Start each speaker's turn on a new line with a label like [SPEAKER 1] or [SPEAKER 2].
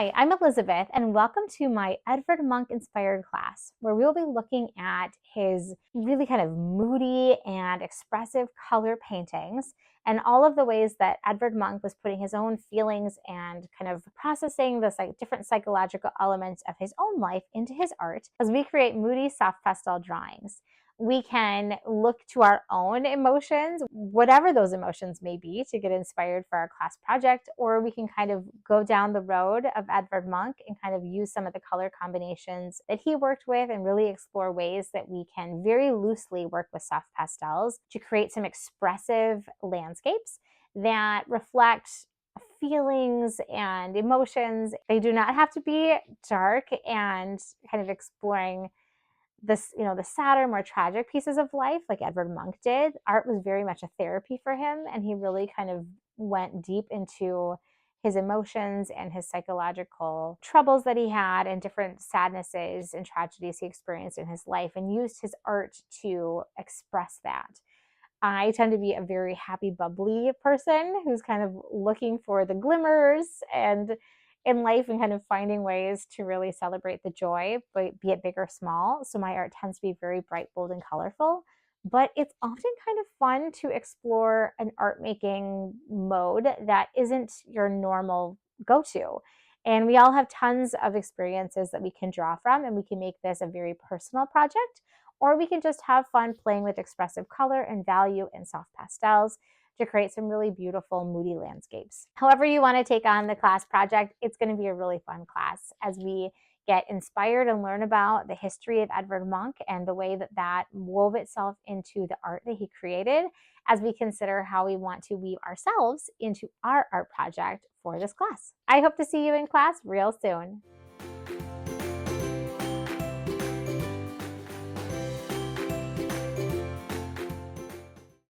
[SPEAKER 1] Hi, I'm Elizabeth, and welcome to my Edvard Munch inspired class, where we will be looking at his really kind of moody and expressive color paintings and all of the ways that Edvard Munch was putting his own feelings and kind of processing the different psychological elements of his own life into his art as we create moody soft pastel drawings. We can look to our own emotions, whatever those emotions may be, to get inspired for our class project, or we can kind of go down the road of Edvard Munch and kind of use some of the color combinations that he worked with and really explore ways that we can very loosely work with soft pastels to create some expressive landscapes that reflect feelings and emotions. They do not have to be dark and kind of exploring the sadder, more tragic pieces of life like Edvard Munch did. Art was very much a therapy for him, and he really kind of went deep into his emotions and his psychological troubles that he had and different sadnesses and tragedies he experienced in his life and used his art to express that. I tend to be a very happy, bubbly person who's kind of looking for the glimmers and in life and kind of finding ways to really celebrate the joy, but be it big or small. So my art tends to be very bright, bold, and colorful. But it's often kind of fun to explore an art making mode that isn't your normal go-to. And we all have tons of experiences that we can draw from, and we can make this a very personal project, or we can just have fun playing with expressive color and value in soft pastels to create some really beautiful, moody landscapes. However you want to take on the class project, it's going to be a really fun class as we get inspired and learn about the history of Edvard Munch and the way that that wove itself into the art that he created as we consider how we want to weave ourselves into our art project for this class. I hope to see you in class real soon.